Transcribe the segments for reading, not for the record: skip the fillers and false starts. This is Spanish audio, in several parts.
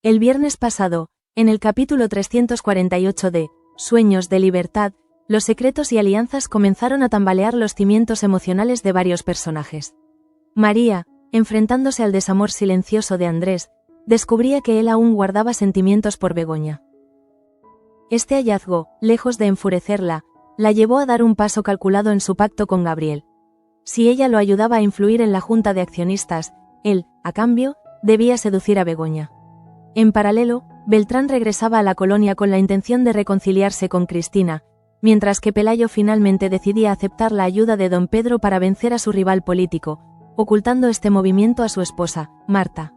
El viernes pasado, en el capítulo 348 de Sueños de Libertad, los secretos y alianzas comenzaron a tambalear los cimientos emocionales de varios personajes. María, enfrentándose al desamor silencioso de Andrés, descubría que él aún guardaba sentimientos por Begoña. Este hallazgo, lejos de enfurecerla, la llevó a dar un paso calculado en su pacto con Gabriel. Si ella lo ayudaba a influir en la junta de accionistas, él, a cambio, debía seducir a Begoña. En paralelo, Beltrán regresaba a la colonia con la intención de reconciliarse con Cristina, mientras que Pelayo finalmente decidía aceptar la ayuda de don Pedro para vencer a su rival político, ocultando este movimiento a su esposa, Marta.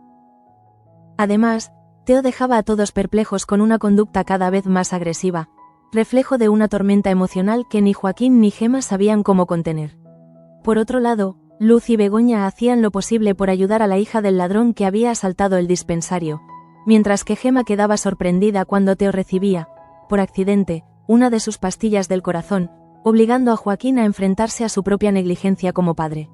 Además, Teo dejaba a todos perplejos con una conducta cada vez más agresiva, reflejo de una tormenta emocional que ni Joaquín ni Gema sabían cómo contener. Por otro lado, Luz y Begoña hacían lo posible por ayudar a la hija del ladrón que había asaltado el dispensario, mientras que Gema quedaba sorprendida cuando Teo recibía, por accidente, una de sus pastillas del corazón, obligando a Joaquín a enfrentarse a su propia negligencia como padre.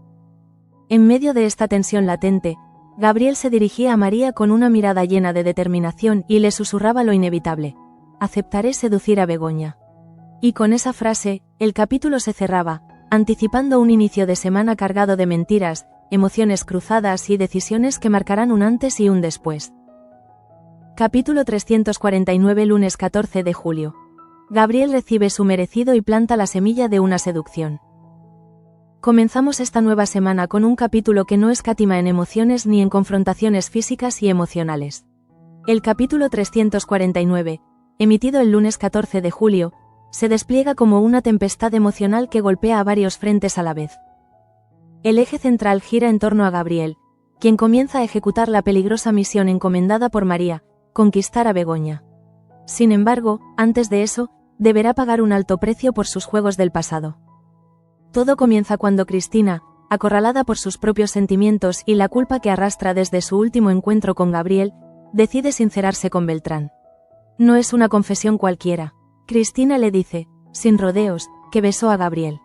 En medio de esta tensión latente, Gabriel se dirigía a María con una mirada llena de determinación y le susurraba lo inevitable: aceptaré seducir a Begoña. Y con esa frase, el capítulo se cerraba, anticipando un inicio de semana cargado de mentiras, emociones cruzadas y decisiones que marcarán un antes y un después. Capítulo 349. Lunes 14 de julio. Gabriel recibe su merecido y planta la semilla de una seducción. Comenzamos esta nueva semana con un capítulo que no escatima en emociones ni en confrontaciones físicas y emocionales. El capítulo 349, emitido el lunes 14 de julio, se despliega como una tempestad emocional que golpea a varios frentes a la vez. El eje central gira en torno a Gabriel, quien comienza a ejecutar la peligrosa misión encomendada por María: conquistar a Begoña. Sin embargo, antes de eso, deberá pagar un alto precio por sus juegos del pasado. Todo comienza cuando Cristina, acorralada por sus propios sentimientos y la culpa que arrastra desde su último encuentro con Gabriel, decide sincerarse con Beltrán. No es una confesión cualquiera. Cristina le dice, sin rodeos, que besó a Gabriel.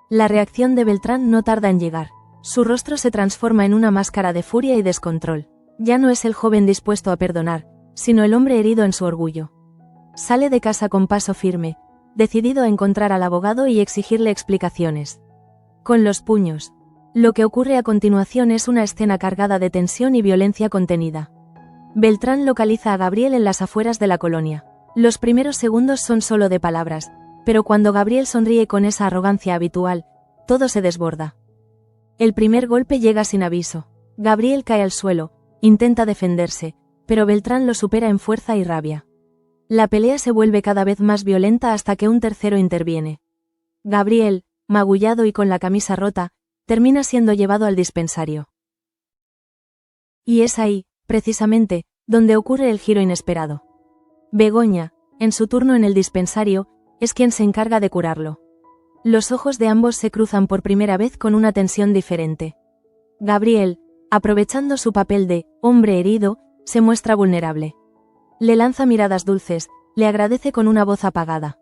La reacción de Beltrán no tarda en llegar. Su rostro se transforma en una máscara de furia y descontrol. Ya no es el joven dispuesto a perdonar, sino el hombre herido en su orgullo. Sale de casa con paso firme, decidido a encontrar al abogado y exigirle explicaciones. Con los puños. Lo que ocurre a continuación es una escena cargada de tensión y violencia contenida. Beltrán localiza a Gabriel en las afueras de la colonia. Los primeros segundos son solo de palabras, pero cuando Gabriel sonríe con esa arrogancia habitual, todo se desborda. El primer golpe llega sin aviso. Gabriel cae al suelo, intenta defenderse, pero Beltrán lo supera en fuerza y rabia. La pelea se vuelve cada vez más violenta hasta que un tercero interviene. Gabriel, magullado y con la camisa rota, termina siendo llevado al dispensario. Y es ahí, precisamente, donde ocurre el giro inesperado. Begoña, en su turno en el dispensario, es quien se encarga de curarlo. Los ojos de ambos se cruzan por primera vez con una tensión diferente. Gabriel, aprovechando su papel de hombre herido, se muestra vulnerable. Le lanza miradas dulces, le agradece con una voz apagada.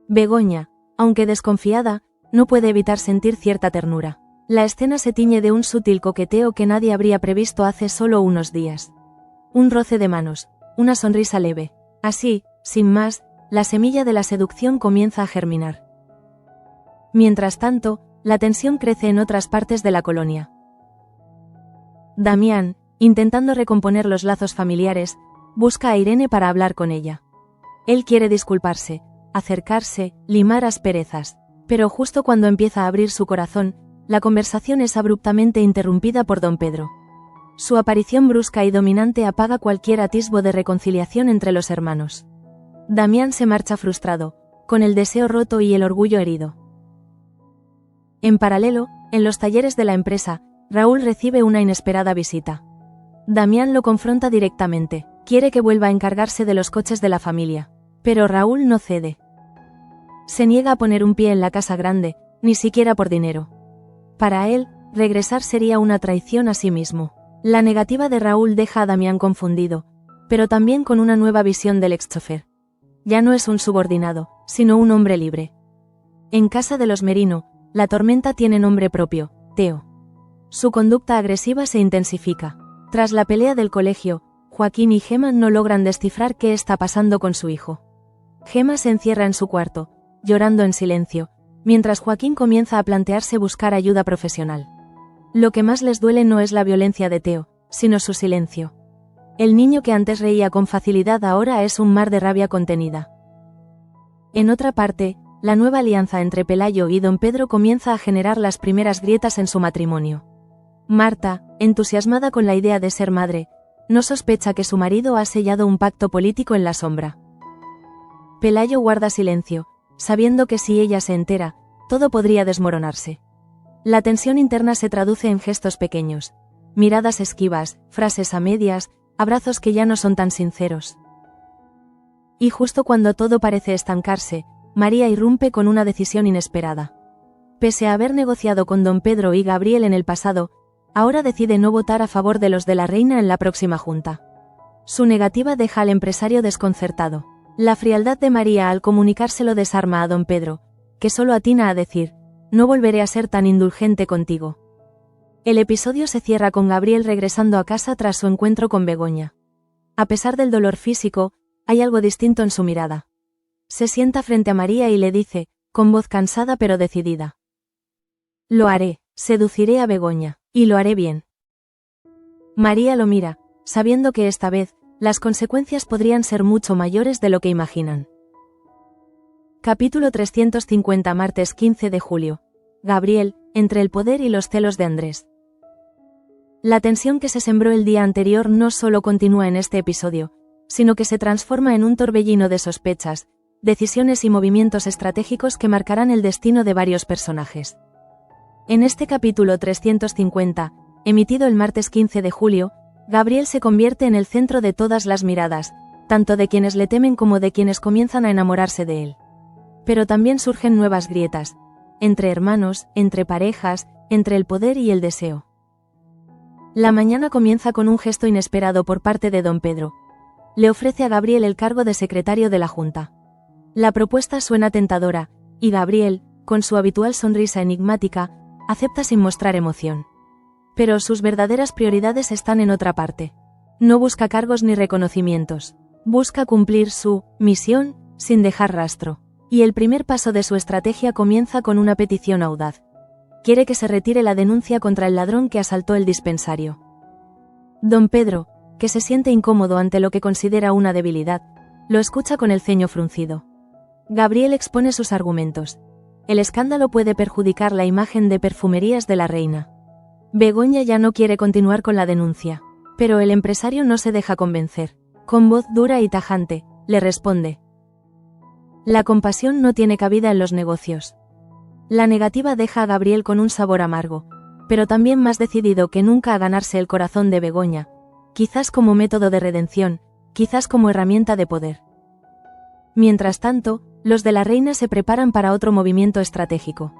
Begoña, aunque desconfiada, no puede evitar sentir cierta ternura. La escena se tiñe de un sutil coqueteo que nadie habría previsto hace solo unos días. Un roce de manos, una sonrisa leve. Así, sin más, la semilla de la seducción comienza a germinar. Mientras tanto, la tensión crece en otras partes de la colonia. Damián, intentando recomponer los lazos familiares, busca a Irene para hablar con ella. Él quiere disculparse, acercarse, limar asperezas, pero justo cuando empieza a abrir su corazón, la conversación es abruptamente interrumpida por don Pedro. Su aparición brusca y dominante apaga cualquier atisbo de reconciliación entre los hermanos. Damián se marcha frustrado, con el deseo roto y el orgullo herido. En paralelo, en los talleres de la empresa, Raúl recibe una inesperada visita. Damián lo confronta directamente, quiere que vuelva a encargarse de los coches de la familia, pero Raúl no cede. Se niega a poner un pie en la casa grande, ni siquiera por dinero. Para él, regresar sería una traición a sí mismo. La negativa de Raúl deja a Damián confundido, pero también con una nueva visión del exchofer. Ya no es un subordinado, sino un hombre libre. En casa de los Merino, la tormenta tiene nombre propio, Teo. Su conducta agresiva se intensifica. Tras la pelea del colegio, Joaquín y Gemma no logran descifrar qué está pasando con su hijo. Gemma se encierra en su cuarto, llorando en silencio, mientras Joaquín comienza a plantearse buscar ayuda profesional. Lo que más les duele no es la violencia de Theo, sino su silencio. El niño que antes reía con facilidad ahora es un mar de rabia contenida. En otra parte, la nueva alianza entre Pelayo y don Pedro comienza a generar las primeras grietas en su matrimonio. Marta, entusiasmada con la idea de ser madre, no sospecha que su marido ha sellado un pacto político en la sombra. Pelayo guarda silencio, sabiendo que si ella se entera, todo podría desmoronarse. La tensión interna se traduce en gestos pequeños, miradas esquivas, frases a medias, abrazos que ya no son tan sinceros. Y justo cuando todo parece estancarse, María irrumpe con una decisión inesperada. Pese a haber negociado con don Pedro y Gabriel en el pasado, ahora decide no votar a favor de los de la Reina en la próxima junta. Su negativa deja al empresario desconcertado. La frialdad de María al comunicárselo desarma a don Pedro, que solo atina a decir: no volveré a ser tan indulgente contigo. El episodio se cierra con Gabriel regresando a casa tras su encuentro con Begoña. A pesar del dolor físico, hay algo distinto en su mirada. Se sienta frente a María y le dice, con voz cansada pero decidida: lo haré, seduciré a Begoña, y lo haré bien. María lo mira, sabiendo que esta vez, las consecuencias podrían ser mucho mayores de lo que imaginan. Capítulo 350 Martes 15 de julio. Gabriel, entre el poder y los celos de Andrés. La tensión que se sembró el día anterior no solo continúa en este episodio, sino que se transforma en un torbellino de sospechas, decisiones y movimientos estratégicos que marcarán el destino de varios personajes. En este capítulo 350, emitido el martes 15 de julio, Gabriel se convierte en el centro de todas las miradas, tanto de quienes le temen como de quienes comienzan a enamorarse de él. Pero también surgen nuevas grietas, entre hermanos, entre parejas, entre el poder y el deseo. La mañana comienza con un gesto inesperado por parte de don Pedro. Le ofrece a Gabriel el cargo de secretario de la Junta. La propuesta suena tentadora, y Gabriel, con su habitual sonrisa enigmática, acepta sin mostrar emoción. Pero sus verdaderas prioridades están en otra parte. No busca cargos ni reconocimientos. Busca cumplir su misión sin dejar rastro. Y el primer paso de su estrategia comienza con una petición audaz. Quiere que se retire la denuncia contra el ladrón que asaltó el dispensario. Don Pedro, que se siente incómodo ante lo que considera una debilidad, lo escucha con el ceño fruncido. Gabriel expone sus argumentos. El escándalo puede perjudicar la imagen de Perfumerías de la Reina. Begoña ya no quiere continuar con la denuncia, pero el empresario no se deja convencer. Con voz dura y tajante, le responde: la compasión no tiene cabida en los negocios. La negativa deja a Gabriel con un sabor amargo, pero también más decidido que nunca a ganarse el corazón de Begoña, quizás como método de redención, quizás como herramienta de poder. Mientras tanto, los de la Reina se preparan para otro movimiento estratégico.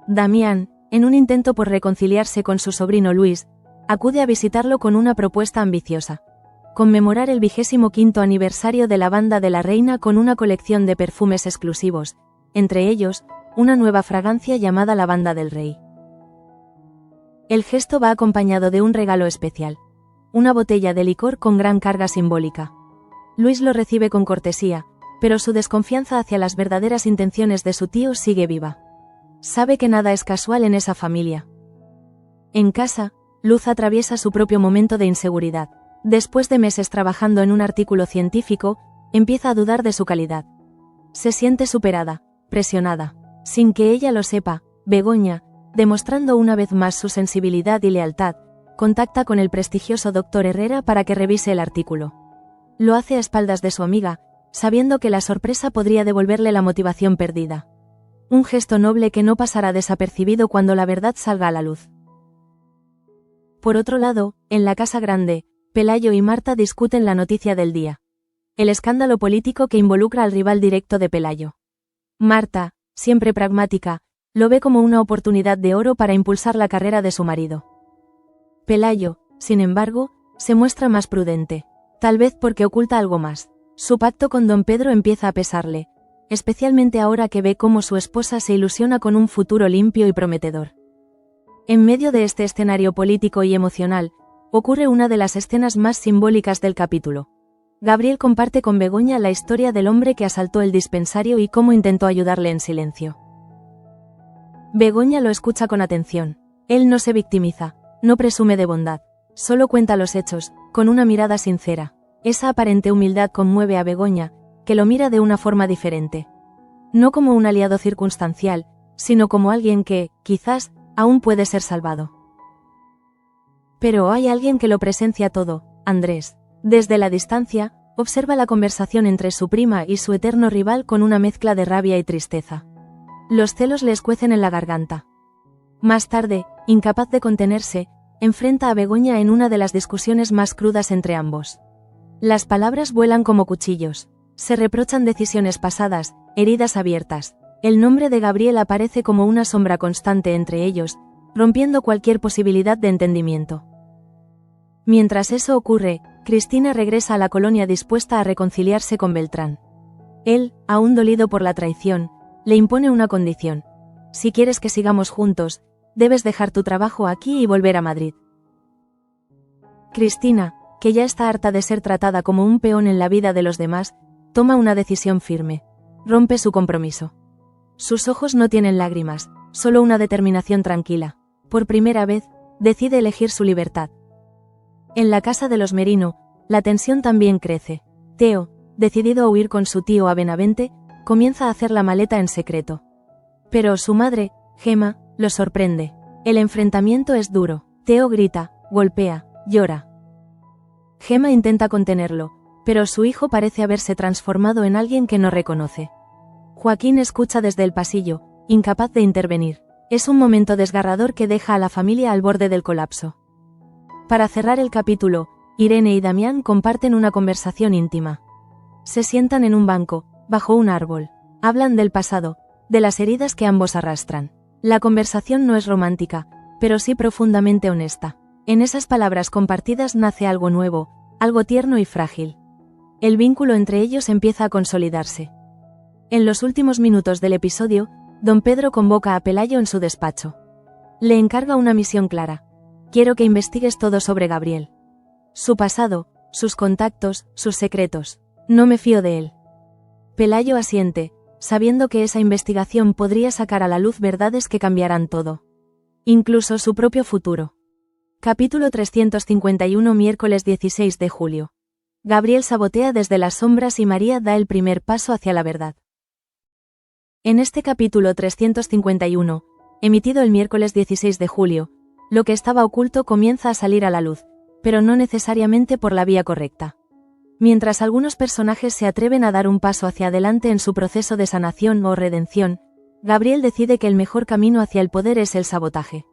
Damián, en un intento por reconciliarse con su sobrino Luis, acude a visitarlo con una propuesta ambiciosa: conmemorar el 25º aniversario de la Banda de la Reina con una colección de perfumes exclusivos, entre ellos, una nueva fragancia llamada Lavanda del Rey. El gesto va acompañado de un regalo especial: una botella de licor con gran carga simbólica. Luis lo recibe con cortesía, pero su desconfianza hacia las verdaderas intenciones de su tío sigue viva. Sabe que nada es casual en esa familia. En casa, Luz atraviesa su propio momento de inseguridad. Después de meses trabajando en un artículo científico, empieza a dudar de su calidad. Se siente superada, presionada. Sin que ella lo sepa, Begoña, demostrando una vez más su sensibilidad y lealtad, contacta con el prestigioso Dr. Herrera para que revise el artículo. Lo hace a espaldas de su amiga, sabiendo que la sorpresa podría devolverle la motivación perdida. Un gesto noble que no pasará desapercibido cuando la verdad salga a la luz. Por otro lado, en la casa grande, Pelayo y Marta discuten la noticia del día: el escándalo político que involucra al rival directo de Pelayo. Marta, siempre pragmática, lo ve como una oportunidad de oro para impulsar la carrera de su marido. Pelayo, sin embargo, se muestra más prudente, tal vez porque oculta algo más. Su pacto con don Pedro empieza a pesarle, especialmente ahora que ve cómo su esposa se ilusiona con un futuro limpio y prometedor. En medio de este escenario político y emocional, ocurre una de las escenas más simbólicas del capítulo. Gabriel comparte con Begoña la historia del hombre que asaltó el dispensario y cómo intentó ayudarle en silencio. Begoña lo escucha con atención. Él no se victimiza, no presume de bondad, solo cuenta los hechos, con una mirada sincera. Esa aparente humildad conmueve a Begoña, que lo mira de una forma diferente. No como un aliado circunstancial, sino como alguien que, quizás, aún puede ser salvado. Pero hay alguien que lo presencia todo, Andrés. Desde la distancia, observa la conversación entre su prima y su eterno rival con una mezcla de rabia y tristeza. Los celos le escuecen en la garganta. Más tarde, incapaz de contenerse, enfrenta a Begoña en una de las discusiones más crudas entre ambos. Las palabras vuelan como cuchillos. Se reprochan decisiones pasadas, heridas abiertas. El nombre de Gabriel aparece como una sombra constante entre ellos, rompiendo cualquier posibilidad de entendimiento. Mientras eso ocurre, Cristina regresa a la colonia dispuesta a reconciliarse con Beltrán. Él, aún dolido por la traición, le impone una condición. Si quieres que sigamos juntos, debes dejar tu trabajo aquí y volver a Madrid. Cristina, que ya está harta de ser tratada como un peón en la vida de los demás, toma una decisión firme. Rompe su compromiso. Sus ojos no tienen lágrimas, solo una determinación tranquila. Por primera vez, decide elegir su libertad. En la casa de los Merino, la tensión también crece. Teo, decidido a huir con su tío a Benavente, comienza a hacer la maleta en secreto. Pero su madre, Gema, lo sorprende. El enfrentamiento es duro. Teo grita, golpea, llora. Gema intenta contenerlo, pero su hijo parece haberse transformado en alguien que no reconoce. Joaquín escucha desde el pasillo, incapaz de intervenir. Es un momento desgarrador que deja a la familia al borde del colapso. Para cerrar el capítulo, Irene y Damián comparten una conversación íntima. Se sientan en un banco, bajo un árbol. Hablan del pasado, de las heridas que ambos arrastran. La conversación no es romántica, pero sí profundamente honesta. En esas palabras compartidas nace algo nuevo, algo tierno y frágil. El vínculo entre ellos empieza a consolidarse. En los últimos minutos del episodio, don Pedro convoca a Pelayo en su despacho. Le encarga una misión clara. Quiero que investigues todo sobre Gabriel. Su pasado, sus contactos, sus secretos. No me fío de él. Pelayo asiente, sabiendo que esa investigación podría sacar a la luz verdades que cambiarán todo. Incluso su propio futuro. Capítulo 351, miércoles 16 de julio. Gabriel sabotea desde las sombras y María da el primer paso hacia la verdad. En este capítulo 351, emitido el miércoles 16 de julio, lo que estaba oculto comienza a salir a la luz, pero no necesariamente por la vía correcta. Mientras algunos personajes se atreven a dar un paso hacia adelante en su proceso de sanación o redención, Gabriel decide que el mejor camino hacia el poder es el sabotaje.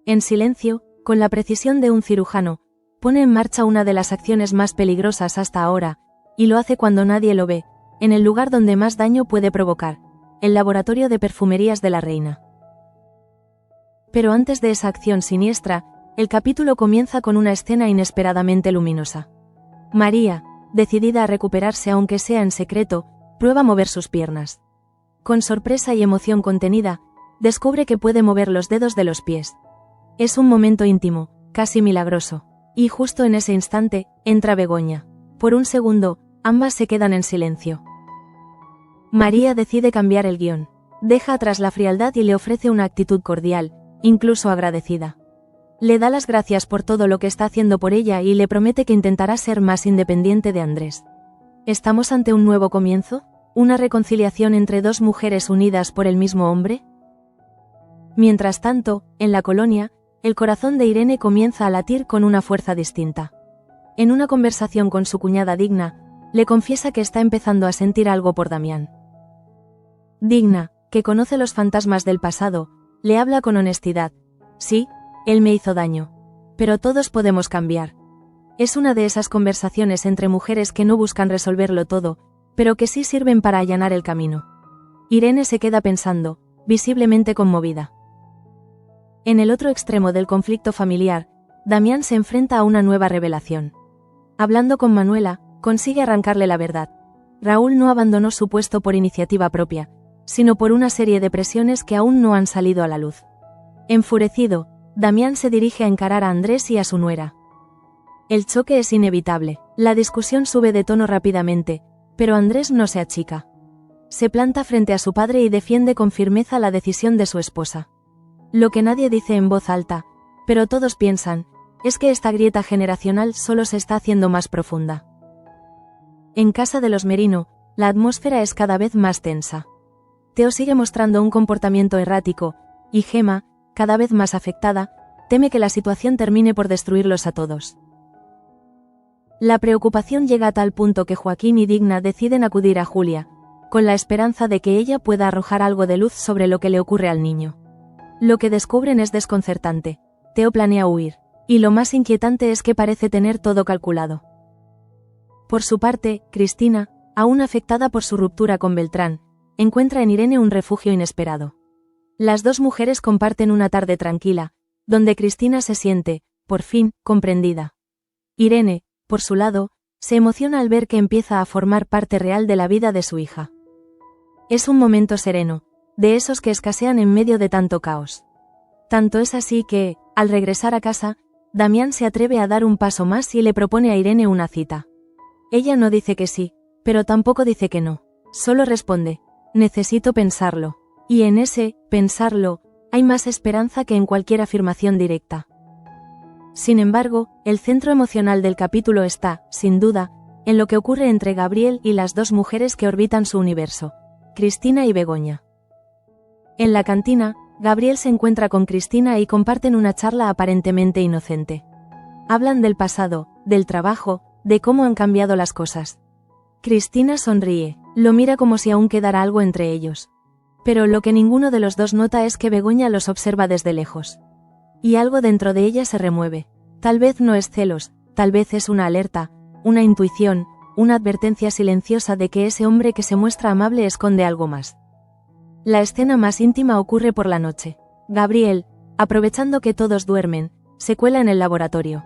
En silencio, con la precisión de un cirujano, pone en marcha una de las acciones más peligrosas hasta ahora, y lo hace cuando nadie lo ve, en el lugar donde más daño puede provocar, el laboratorio de perfumerías de la reina. Pero antes de esa acción siniestra, el capítulo comienza con una escena inesperadamente luminosa. María, decidida a recuperarse aunque sea en secreto, prueba mover sus piernas. Con sorpresa y emoción contenida, descubre que puede mover los dedos de los pies. Es un momento íntimo, casi milagroso. Y justo en ese instante, entra Begoña. Por un segundo, ambas se quedan en silencio. María decide cambiar el guión. Deja atrás la frialdad y le ofrece una actitud cordial, incluso agradecida. Le da las gracias por todo lo que está haciendo por ella y le promete que intentará ser más independiente de Andrés. ¿Estamos ante un nuevo comienzo? ¿Una reconciliación entre dos mujeres unidas por el mismo hombre? Mientras tanto, en la colonia, el corazón de Irene comienza a latir con una fuerza distinta. En una conversación con su cuñada Digna, le confiesa que está empezando a sentir algo por Damián. Digna, que conoce los fantasmas del pasado, le habla con honestidad. Sí, él me hizo daño. Pero todos podemos cambiar. Es una de esas conversaciones entre mujeres que no buscan resolverlo todo, pero que sí sirven para allanar el camino. Irene se queda pensando, visiblemente conmovida. En el otro extremo del conflicto familiar, Damián se enfrenta a una nueva revelación. Hablando con Manuela, consigue arrancarle la verdad. Raúl no abandonó su puesto por iniciativa propia, sino por una serie de presiones que aún no han salido a la luz. Enfurecido, Damián se dirige a encarar a Andrés y a su nuera. El choque es inevitable. La discusión sube de tono rápidamente, pero Andrés no se achica. Se planta frente a su padre y defiende con firmeza la decisión de su esposa. Lo que nadie dice en voz alta, pero todos piensan, es que esta grieta generacional solo se está haciendo más profunda. En casa de los Merino, la atmósfera es cada vez más tensa. Teo sigue mostrando un comportamiento errático, y Gemma, cada vez más afectada, teme que la situación termine por destruirlos a todos. La preocupación llega a tal punto que Joaquín y Digna deciden acudir a Julia, con la esperanza de que ella pueda arrojar algo de luz sobre lo que le ocurre al niño. Lo que descubren es desconcertante. Teo planea huir, y lo más inquietante es que parece tener todo calculado. Por su parte, Cristina, aún afectada por su ruptura con Beltrán, encuentra en Irene un refugio inesperado. Las dos mujeres comparten una tarde tranquila, donde Cristina se siente, por fin, comprendida. Irene, por su lado, se emociona al ver que empieza a formar parte real de la vida de su hija. Es un momento sereno, de esos que escasean en medio de tanto caos. Tanto es así que, al regresar a casa, Damián se atreve a dar un paso más y le propone a Irene una cita. Ella no dice que sí, pero tampoco dice que no. Solo responde, necesito pensarlo. Y en ese, pensarlo, hay más esperanza que en cualquier afirmación directa. Sin embargo, el centro emocional del capítulo está, sin duda, en lo que ocurre entre Gabriel y las dos mujeres que orbitan su universo, Cristina y Begoña. En la cantina, Gabriel se encuentra con Cristina y comparten una charla aparentemente inocente. Hablan del pasado, del trabajo, de cómo han cambiado las cosas. Cristina sonríe, lo mira como si aún quedara algo entre ellos. Pero lo que ninguno de los dos nota es que Begoña los observa desde lejos. Y algo dentro de ella se remueve. Tal vez no es celos, tal vez es una alerta, una intuición, una advertencia silenciosa de que ese hombre que se muestra amable esconde algo más. La escena más íntima ocurre por la noche. Gabriel, aprovechando que todos duermen, se cuela en el laboratorio.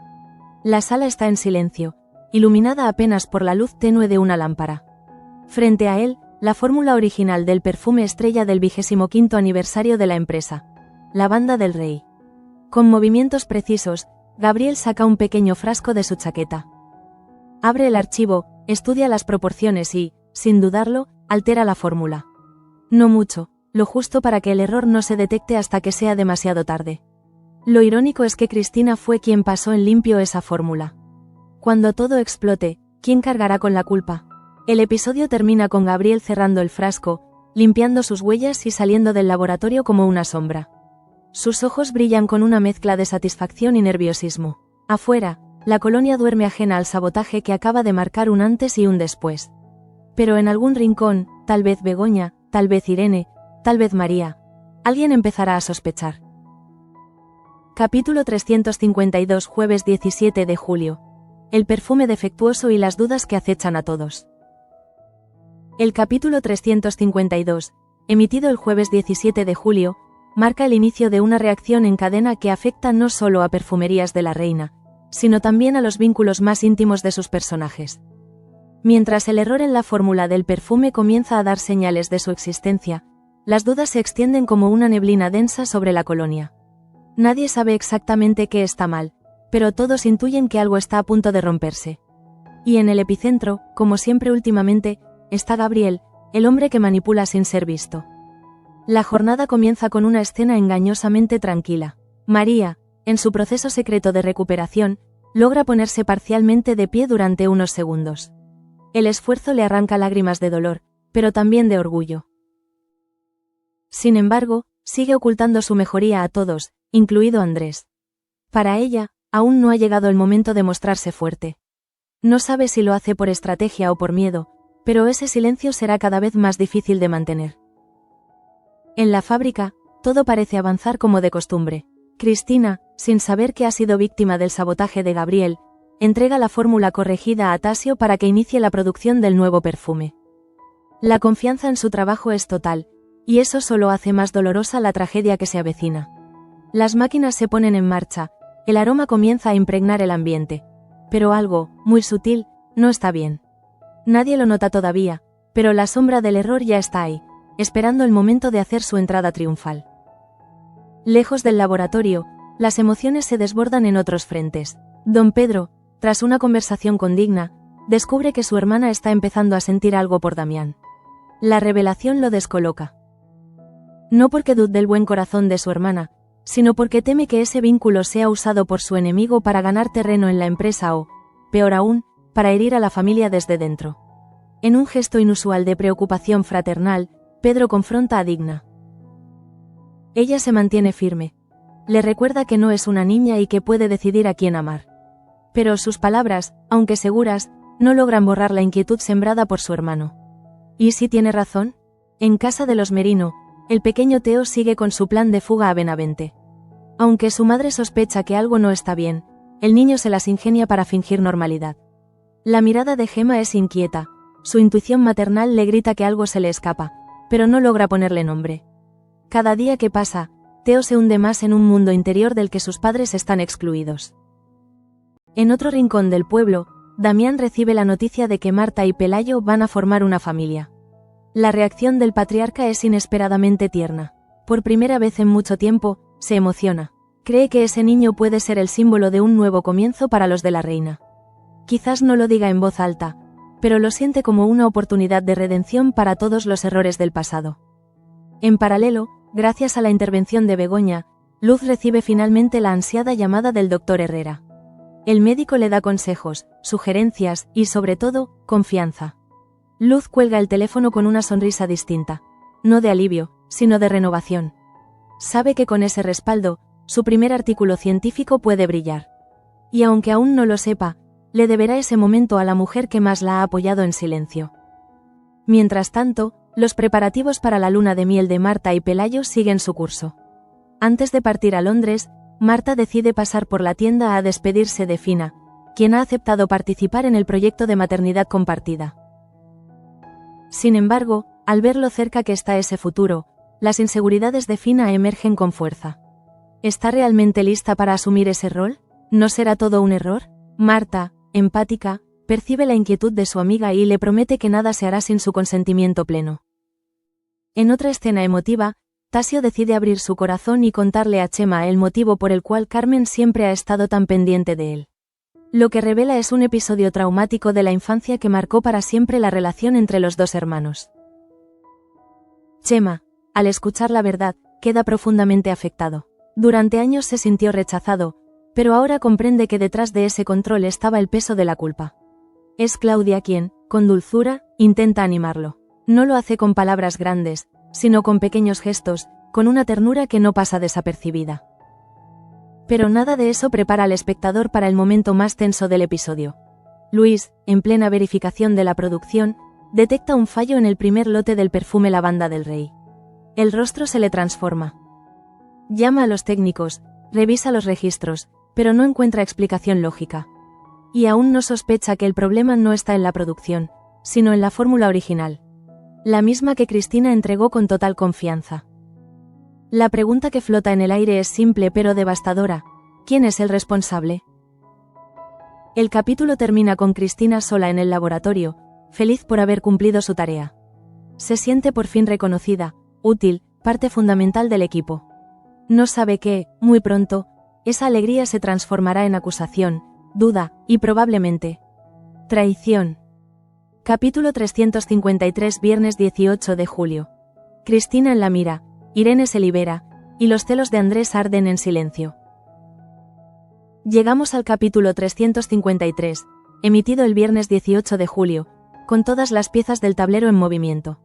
La sala está en silencio, iluminada apenas por la luz tenue de una lámpara. Frente a él, la fórmula original del perfume estrella del 25º aniversario de la empresa, Lavanda del Rey. Con movimientos precisos, Gabriel saca un pequeño frasco de su chaqueta. Abre el archivo, estudia las proporciones y, sin dudarlo, altera la fórmula. No mucho, lo justo para que el error no se detecte hasta que sea demasiado tarde. Lo irónico es que Cristina fue quien pasó en limpio esa fórmula. Cuando todo explote, ¿quién cargará con la culpa? El episodio termina con Gabriel cerrando el frasco, limpiando sus huellas y saliendo del laboratorio como una sombra. Sus ojos brillan con una mezcla de satisfacción y nerviosismo. Afuera, la colonia duerme ajena al sabotaje que acaba de marcar un antes y un después. Pero en algún rincón, tal vez Begoña, tal vez Irene, tal vez María, alguien empezará a sospechar. Capítulo 352, jueves 17 de julio. El perfume defectuoso y las dudas que acechan a todos. El capítulo 352, emitido el jueves 17 de julio, marca el inicio de una reacción en cadena que afecta no solo a Perfumerías de la Reina, sino también a los vínculos más íntimos de sus personajes. Mientras el error en la fórmula del perfume comienza a dar señales de su existencia, las dudas se extienden como una neblina densa sobre la colonia. Nadie sabe exactamente qué está mal, pero todos intuyen que algo está a punto de romperse. Y en el epicentro, como siempre últimamente, está Gabriel, el hombre que manipula sin ser visto. La jornada comienza con una escena engañosamente tranquila. María, en su proceso secreto de recuperación, logra ponerse parcialmente de pie durante unos segundos. El esfuerzo le arranca lágrimas de dolor, pero también de orgullo. Sin embargo, sigue ocultando su mejoría a todos, incluido Andrés. Para ella, aún no ha llegado el momento de mostrarse fuerte. No sabe si lo hace por estrategia o por miedo, pero ese silencio será cada vez más difícil de mantener. En la fábrica, todo parece avanzar como de costumbre. Cristina, sin saber que ha sido víctima del sabotaje de Gabriel, entrega la fórmula corregida a Tasio para que inicie la producción del nuevo perfume. La confianza en su trabajo es total, y eso solo hace más dolorosa la tragedia que se avecina. Las máquinas se ponen en marcha, el aroma comienza a impregnar el ambiente, pero algo, muy sutil, no está bien. Nadie lo nota todavía, pero la sombra del error ya está ahí, esperando el momento de hacer su entrada triunfal. Lejos del laboratorio, las emociones se desbordan en otros frentes. Don Pedro, tras una conversación con Digna, descubre que su hermana está empezando a sentir algo por Damián. La revelación lo descoloca. No porque dude del buen corazón de su hermana, sino porque teme que ese vínculo sea usado por su enemigo para ganar terreno en la empresa o, peor aún, para herir a la familia desde dentro. En un gesto inusual de preocupación fraternal, Pedro confronta a Digna. Ella se mantiene firme. Le recuerda que no es una niña y que puede decidir a quién amar. Pero sus palabras, aunque seguras, no logran borrar la inquietud sembrada por su hermano. ¿Y si tiene razón? En casa de los Merino, el pequeño Teo sigue con su plan de fuga a Benavente. Aunque su madre sospecha que algo no está bien, el niño se las ingenia para fingir normalidad. La mirada de Gemma es inquieta, su intuición maternal le grita que algo se le escapa, pero no logra ponerle nombre. Cada día que pasa, Teo se hunde más en un mundo interior del que sus padres están excluidos. En otro rincón del pueblo, Damián recibe la noticia de que Marta y Pelayo van a formar una familia. La reacción del patriarca es inesperadamente tierna. Por primera vez en mucho tiempo, se emociona. Cree que ese niño puede ser el símbolo de un nuevo comienzo para los de la reina. Quizás no lo diga en voz alta, pero lo siente como una oportunidad de redención para todos los errores del pasado. En paralelo, gracias a la intervención de Begoña, Luz recibe finalmente la ansiada llamada del doctor Herrera. El médico le da consejos, sugerencias y, sobre todo, confianza. Luz cuelga el teléfono con una sonrisa distinta. No de alivio, sino de renovación. Sabe que con ese respaldo, su primer artículo científico puede brillar. Y aunque aún no lo sepa, le deberá ese momento a la mujer que más la ha apoyado en silencio. Mientras tanto, los preparativos para la luna de miel de Marta y Pelayo siguen su curso. Antes de partir a Londres, Marta decide pasar por la tienda a despedirse de Fina, quien ha aceptado participar en el proyecto de maternidad compartida. Sin embargo, al ver lo cerca que está ese futuro, las inseguridades de Fina emergen con fuerza. ¿Está realmente lista para asumir ese rol? ¿No será todo un error? Marta, empática, percibe la inquietud de su amiga y le promete que nada se hará sin su consentimiento pleno. En otra escena emotiva, Tasio decide abrir su corazón y contarle a Chema el motivo por el cual Carmen siempre ha estado tan pendiente de él. Lo que revela es un episodio traumático de la infancia que marcó para siempre la relación entre los dos hermanos. Chema, al escuchar la verdad, queda profundamente afectado. Durante años se sintió rechazado, pero ahora comprende que detrás de ese control estaba el peso de la culpa. Es Claudia quien, con dulzura, intenta animarlo. No lo hace con palabras grandes, sino con pequeños gestos, con una ternura que no pasa desapercibida. Pero nada de eso prepara al espectador para el momento más tenso del episodio. Luis, en plena verificación de la producción, detecta un fallo en el primer lote del perfume Lavanda del Rey. El rostro se le transforma. Llama a los técnicos, revisa los registros, pero no encuentra explicación lógica. Y aún no sospecha que el problema no está en la producción, sino en la fórmula original. La misma que Cristina entregó con total confianza. La pregunta que flota en el aire es simple pero devastadora. ¿Quién es el responsable? El capítulo termina con Cristina sola en el laboratorio, feliz por haber cumplido su tarea. Se siente por fin reconocida, útil, parte fundamental del equipo. No sabe que, muy pronto, esa alegría se transformará en acusación, duda, y probablemente traición. Capítulo 353 Viernes 18 de julio. Cristina en la mira, Irene se libera, y los celos de Andrés arden en silencio. Llegamos al capítulo 353, emitido el viernes 18 de julio, con todas las piezas del tablero en movimiento.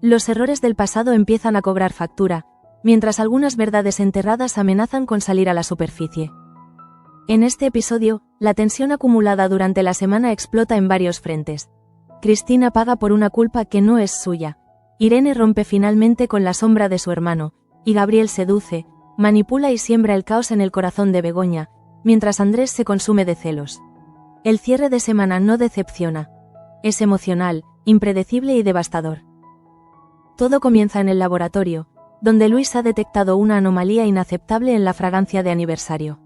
Los errores del pasado empiezan a cobrar factura, mientras algunas verdades enterradas amenazan con salir a la superficie. En este episodio, la tensión acumulada durante la semana explota en varios frentes. Cristina paga por una culpa que no es suya. Irene rompe finalmente con la sombra de su hermano, y Gabriel seduce, manipula y siembra el caos en el corazón de Begoña, mientras Andrés se consume de celos. El cierre de semana no decepciona. Es emocional, impredecible y devastador. Todo comienza en el laboratorio, donde Luis ha detectado una anomalía inaceptable en la fragancia de aniversario.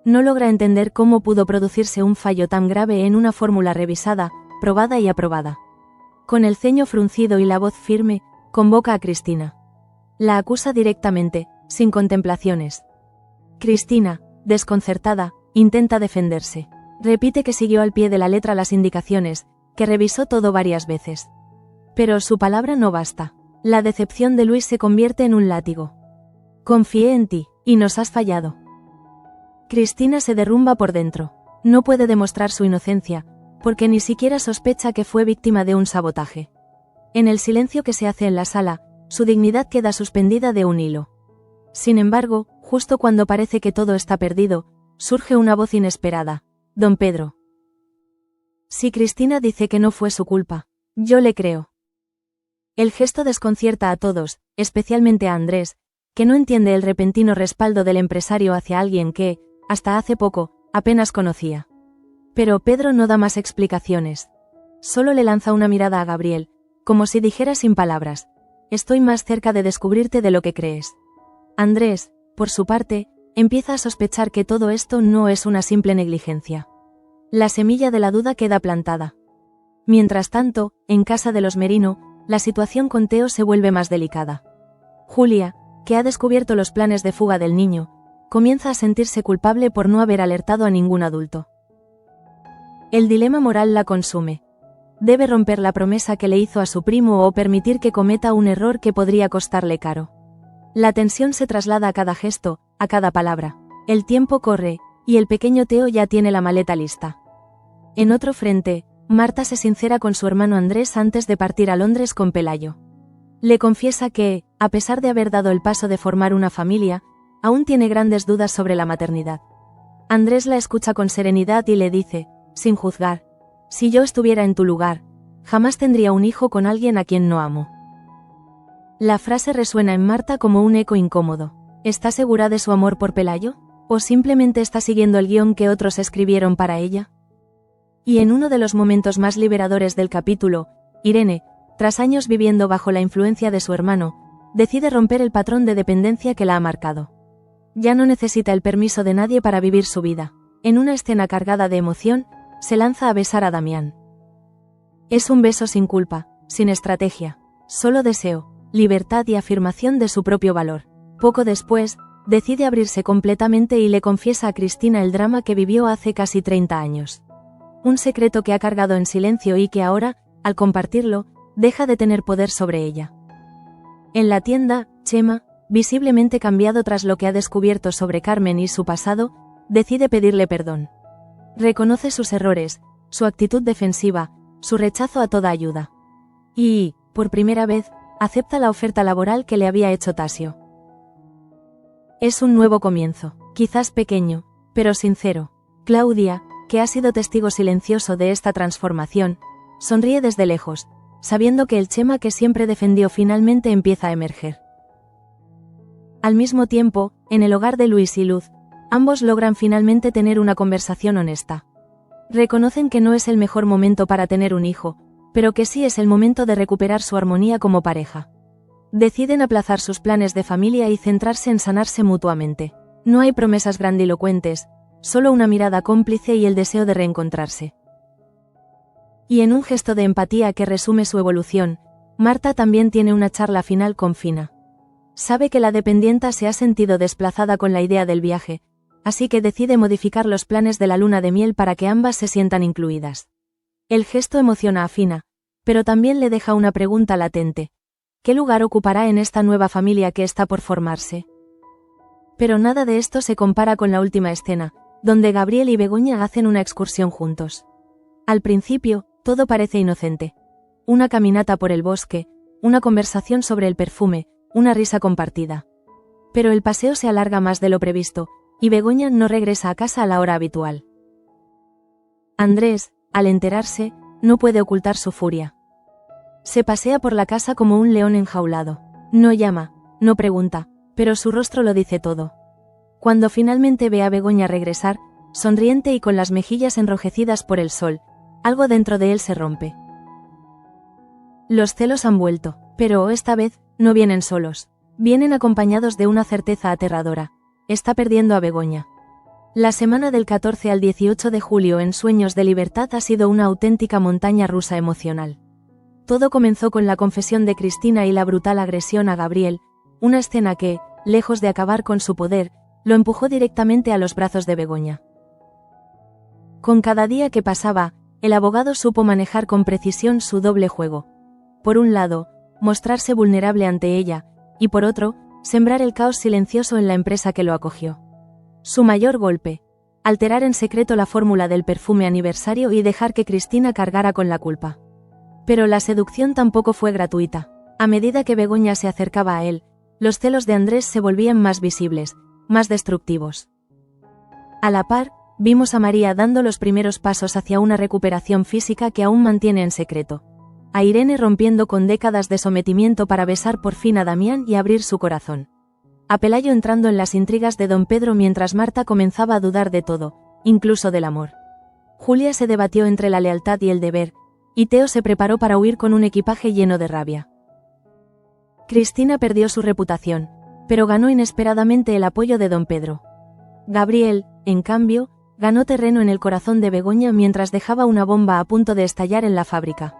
No logra entender cómo pudo producirse un fallo tan grave en una fórmula revisada, probada y aprobada. Con el ceño fruncido y la voz firme, convoca a Cristina. La acusa directamente, sin contemplaciones. Cristina, desconcertada, intenta defenderse. Repite que siguió al pie de la letra las indicaciones, que revisó todo varias veces. Pero su palabra no basta. La decepción de Luis se convierte en un látigo. Confié en ti, y nos has fallado. Cristina se derrumba por dentro. No puede demostrar su inocencia, porque ni siquiera sospecha que fue víctima de un sabotaje. En el silencio que se hace en la sala, su dignidad queda suspendida de un hilo. Sin embargo, justo cuando parece que todo está perdido, surge una voz inesperada. Don Pedro. Si Cristina dice que no fue su culpa, yo le creo. El gesto desconcierta a todos, especialmente a Andrés, que no entiende el repentino respaldo del empresario hacia alguien que, hasta hace poco, apenas conocía. Pero Pedro no da más explicaciones. Solo le lanza una mirada a Gabriel, como si dijera sin palabras: estoy más cerca de descubrirte de lo que crees. Andrés, por su parte, empieza a sospechar que todo esto no es una simple negligencia. La semilla de la duda queda plantada. Mientras tanto, en casa de los Merino, la situación con Teo se vuelve más delicada. Julia, que ha descubierto los planes de fuga del niño, comienza a sentirse culpable por no haber alertado a ningún adulto. El dilema moral la consume. Debe romper la promesa que le hizo a su primo o permitir que cometa un error que podría costarle caro. La tensión se traslada a cada gesto, a cada palabra. El tiempo corre, y el pequeño Teo ya tiene la maleta lista. En otro frente, Marta se sincera con su hermano Andrés antes de partir a Londres con Pelayo. Le confiesa que, a pesar de haber dado el paso de formar una familia, aún tiene grandes dudas sobre la maternidad. Andrés la escucha con serenidad y le dice, sin juzgar: si yo estuviera en tu lugar, jamás tendría un hijo con alguien a quien no amo. La frase resuena en Marta como un eco incómodo. ¿Está segura de su amor por Pelayo? ¿O simplemente está siguiendo el guión que otros escribieron para ella? Y en uno de los momentos más liberadores del capítulo, Irene, tras años viviendo bajo la influencia de su hermano, decide romper el patrón de dependencia que la ha marcado. Ya no necesita el permiso de nadie para vivir su vida. En una escena cargada de emoción, se lanza a besar a Damián. Es un beso sin culpa, sin estrategia, solo deseo, libertad y afirmación de su propio valor. Poco después, decide abrirse completamente y le confiesa a Cristina el drama que vivió hace casi 30 años. Un secreto que ha cargado en silencio y que ahora, al compartirlo, deja de tener poder sobre ella. En la tienda, Chema, visiblemente cambiado tras lo que ha descubierto sobre Carmen y su pasado, decide pedirle perdón. Reconoce sus errores, su actitud defensiva, su rechazo a toda ayuda. Y, por primera vez, acepta la oferta laboral que le había hecho Tasio. Es un nuevo comienzo, quizás pequeño, pero sincero. Claudia, que ha sido testigo silencioso de esta transformación, sonríe desde lejos, sabiendo que el Chema que siempre defendió finalmente empieza a emerger. Al mismo tiempo, en el hogar de Luis y Luz, ambos logran finalmente tener una conversación honesta. Reconocen que no es el mejor momento para tener un hijo, pero que sí es el momento de recuperar su armonía como pareja. Deciden aplazar sus planes de familia y centrarse en sanarse mutuamente. No hay promesas grandilocuentes, solo una mirada cómplice y el deseo de reencontrarse. Y en un gesto de empatía que resume su evolución, Marta también tiene una charla final con Fina. Sabe que la dependienta se ha sentido desplazada con la idea del viaje, así que decide modificar los planes de la luna de miel para que ambas se sientan incluidas. El gesto emociona a Fina, pero también le deja una pregunta latente. ¿Qué lugar ocupará en esta nueva familia que está por formarse? Pero nada de esto se compara con la última escena, donde Gabriel y Begoña hacen una excursión juntos. Al principio, todo parece inocente. Una caminata por el bosque, una conversación sobre el perfume, una risa compartida. Pero el paseo se alarga más de lo previsto, y Begoña no regresa a casa a la hora habitual. Andrés, al enterarse, no puede ocultar su furia. Se pasea por la casa como un león enjaulado. No llama, no pregunta, pero su rostro lo dice todo. Cuando finalmente ve a Begoña regresar, sonriente y con las mejillas enrojecidas por el sol, algo dentro de él se rompe. Los celos han vuelto, pero esta vez, no vienen solos. Vienen acompañados de una certeza aterradora. Está perdiendo a Begoña. La semana del 14 al 18 de julio en Sueños de Libertad ha sido una auténtica montaña rusa emocional. Todo comenzó con la confesión de Cristina y la brutal agresión a Gabriel, una escena que, lejos de acabar con su poder, lo empujó directamente a los brazos de Begoña. Con cada día que pasaba, el abogado supo manejar con precisión su doble juego. Por un lado, mostrarse vulnerable ante ella, y por otro, sembrar el caos silencioso en la empresa que lo acogió. Su mayor golpe: alterar en secreto la fórmula del perfume aniversario y dejar que Cristina cargara con la culpa. Pero la seducción tampoco fue gratuita. A medida que Begoña se acercaba a él, los celos de Andrés se volvían más visibles, más destructivos. A la par, vimos a María dando los primeros pasos hacia una recuperación física que aún mantiene en secreto. A Irene rompiendo con décadas de sometimiento para besar por fin a Damián y abrir su corazón. A Pelayo entrando en las intrigas de don Pedro mientras Marta comenzaba a dudar de todo, incluso del amor. Julia se debatió entre la lealtad y el deber, y Teo se preparó para huir con un equipaje lleno de rabia. Cristina perdió su reputación, pero ganó inesperadamente el apoyo de don Pedro. Gabriel, en cambio, ganó terreno en el corazón de Begoña mientras dejaba una bomba a punto de estallar en la fábrica.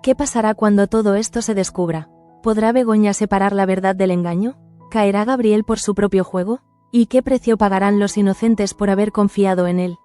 ¿Qué pasará cuando todo esto se descubra? ¿Podrá Begoña separar la verdad del engaño? ¿Caerá Gabriel por su propio juego? ¿Y qué precio pagarán los inocentes por haber confiado en él?